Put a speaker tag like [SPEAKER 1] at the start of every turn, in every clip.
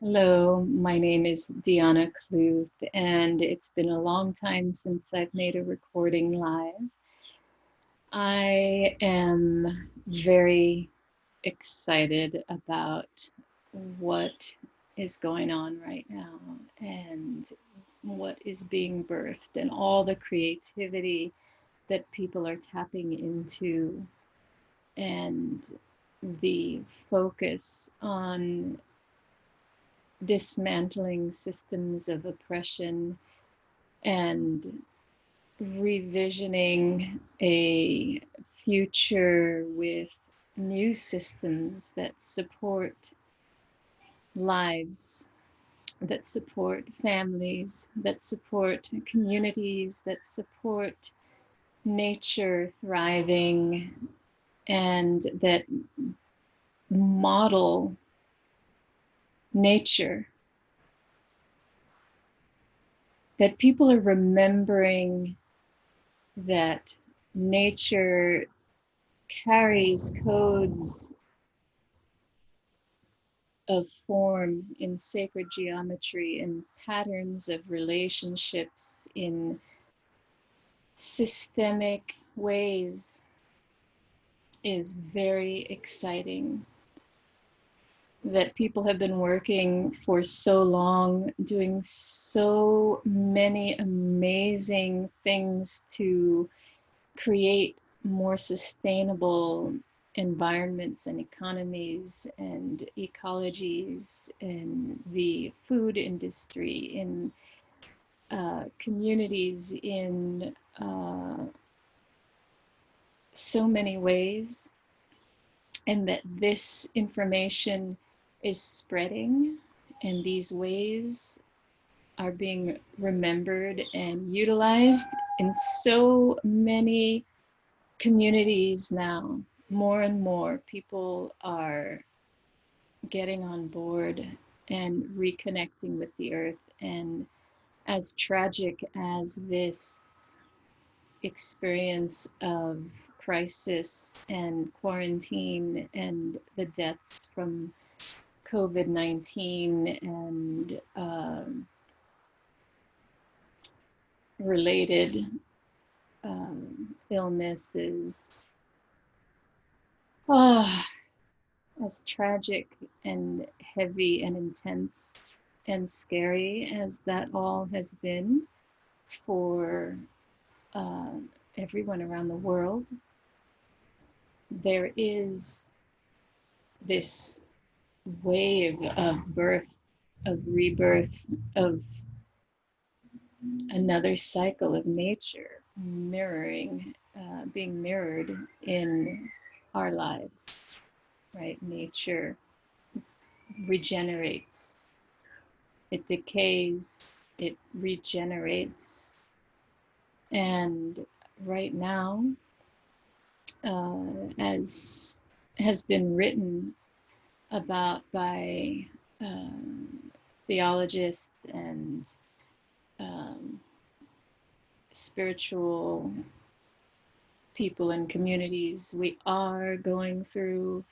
[SPEAKER 1] Hello, my name is Deanna Kluth, and it's been a long time since I've made a recording live. I am very excited about what is going on right now and what is being birthed and all the creativity that people are tapping into and the focus on dismantling systems of oppression and revisioning a future with new systems that support lives, that support families, that support communities, that support nature thriving, and that model nature, that people are remembering that nature carries codes of form in sacred geometry and patterns of relationships in systemic ways is very exciting. That people have been working for so long, doing so many amazing things to create more sustainable environments and economies and ecologies in the food industry, in communities, in so many ways, and that this information is spreading, and these ways are being remembered and utilized in so many communities now. More and more people are getting on board and reconnecting with the earth. And as tragic as this experience of crisis and quarantine and the deaths from COVID-19 and related illnesses, as tragic and heavy and intense and scary as that all has been for uh, everyone around the world, there is this wave of birth, of rebirth, of another cycle of nature mirroring, being mirrored in our lives, right? Nature regenerates, it decays, it regenerates. And right now, as has been written about by theologists and um, spiritual people and communities, we are going through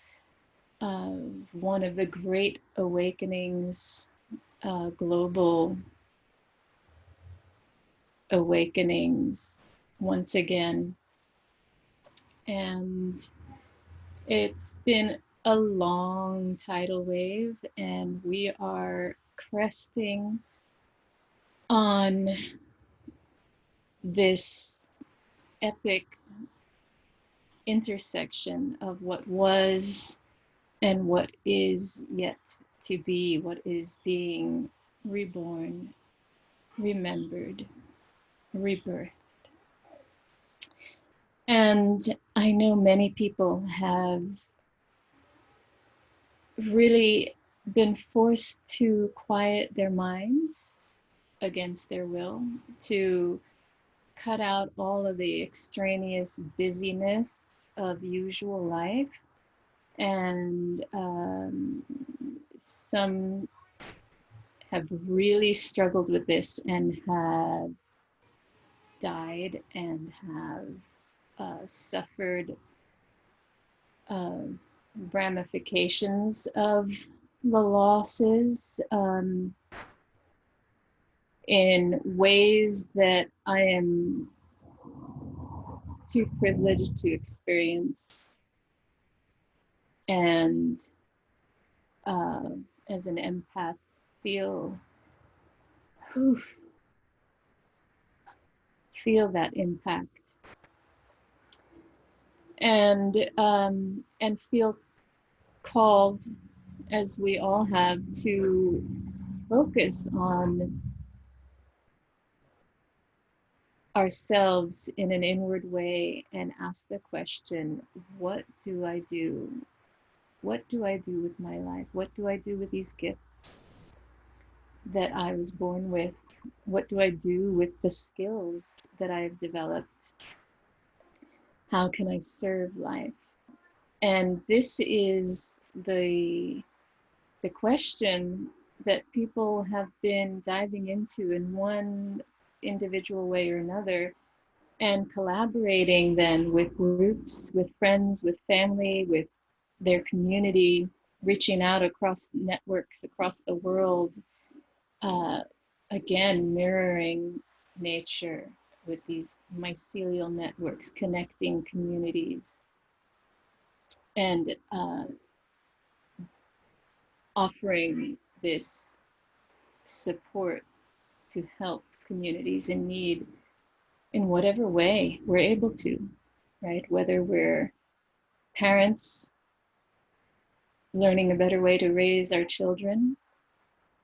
[SPEAKER 1] one of the great awakenings, global awakenings once again. And it's been a long tidal wave, and we are cresting on this epic intersection of what was and what is yet to be, what is being reborn, remembered, rebirth. And I know many people have really been forced to quiet their minds against their will, to cut out all of the extraneous busyness of usual life. And some have really struggled with this and have died and have suffered uh, ramifications of the losses in ways that I am too privileged to experience. And uh, as an empath, feel whew, feel that impact, and feel called, as we all have, to focus on ourselves in an inward way and ask the question, what do I do? What do I do with my life? What do I do with these gifts that I was born with? What do I do with the skills that I've developed? How can I serve life? And this is the question that people have been diving into in one individual way or another, and collaborating then with groups, with friends, with family, with their community, reaching out across networks across the world, uh, again, mirroring nature with these mycelial networks, connecting communities, and offering this support to help communities in need in whatever way we're able to, right? Whether we're parents learning a better way to raise our children,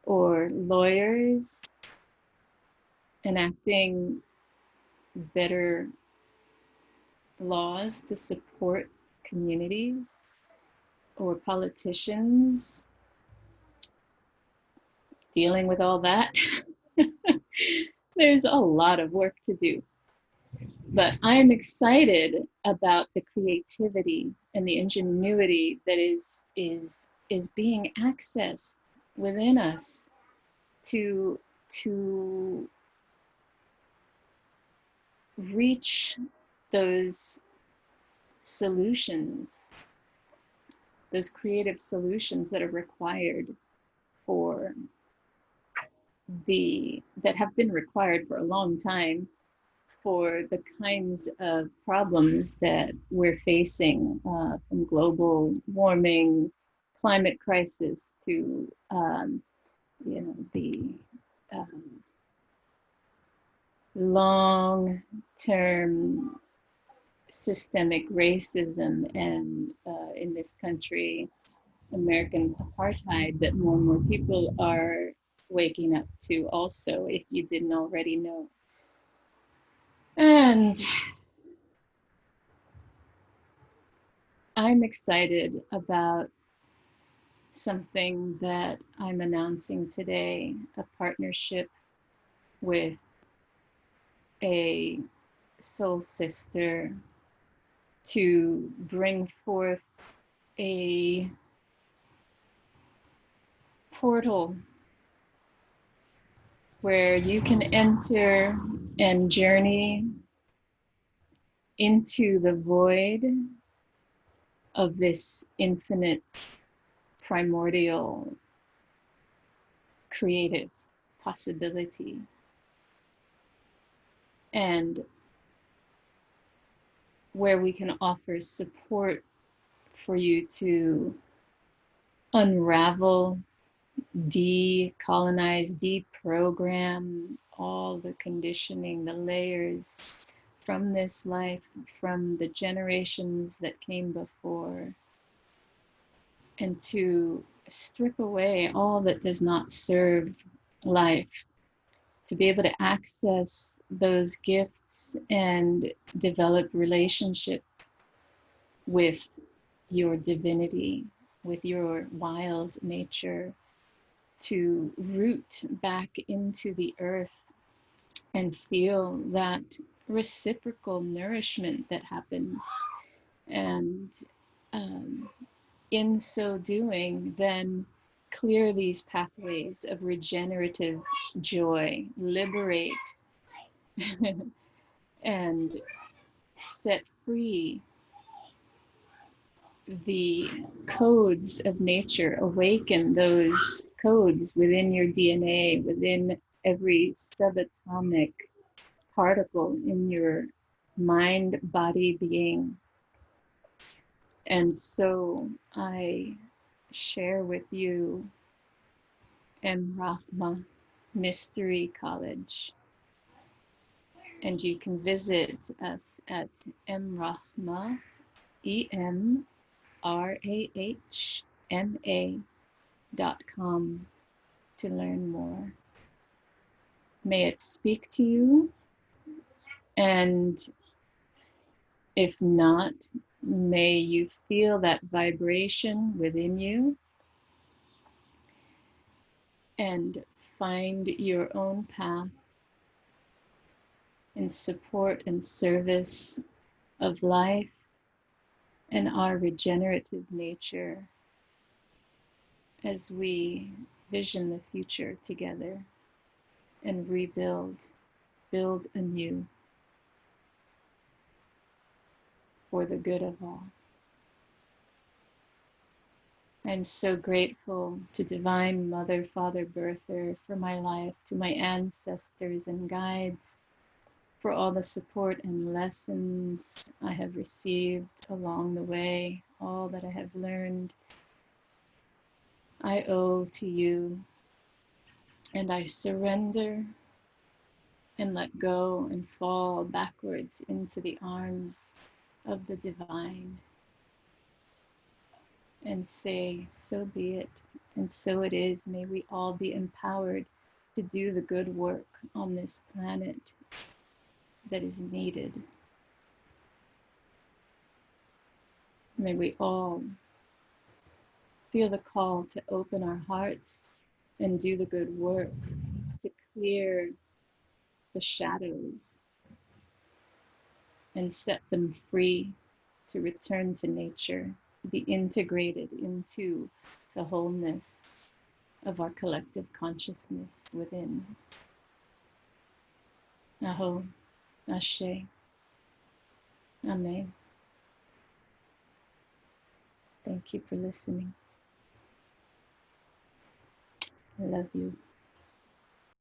[SPEAKER 1] or lawyers enacting better laws to support communities, or politicians dealing with all that. There's a lot of work to do. But I'm excited about the creativity and the ingenuity that is being accessed within us to reach those solutions, those creative solutions that are required for that have been required for a long time for the kinds of problems that we're facing, from global warming, climate crisis, to the um, long-term systemic racism, and in this country, American apartheid, that more and more people are waking up to also, if you didn't already know. And I'm excited about something that I'm announcing today, a partnership with a soul sister to bring forth a portal where you can enter and journey into the void of this infinite, primordial, creative possibility. And where we can offer support for you to unravel, decolonize, deprogram all the conditioning, the layers from this life, from the generations that came before, and to strip away all that does not serve life, to be able to access those gifts and develop relationship with your divinity, with your wild nature, to root back into the earth and feel that reciprocal nourishment that happens. And in so doing, then clear these pathways of regenerative joy, liberate and set free the codes of nature, awaken those codes within your DNA, within every subatomic particle in your mind, body, being. And so I share with you EmRahMa Mystery College. And you can visit us at EmRahMa, EmRahMa.com to learn more. May it speak to you, and if not, may you feel that vibration within you and find your own path in support and service of life and our regenerative nature as we vision the future together and build anew for the good of all. I'm so grateful to Divine Mother, Father, Birther for my life, to my ancestors and guides for all the support and lessons I have received along the way, all that I have learned. I owe to you, and I surrender and let go and fall backwards into the arms of the divine and say, so be it, and so it is. May we all be empowered to do the good work on this planet that is needed. May we all feel the call to open our hearts and do the good work to clear the shadows and set them free to return to nature, to be integrated into the wholeness of our collective consciousness within. Aho, Ashe, Amen. Thank you for listening. I love you.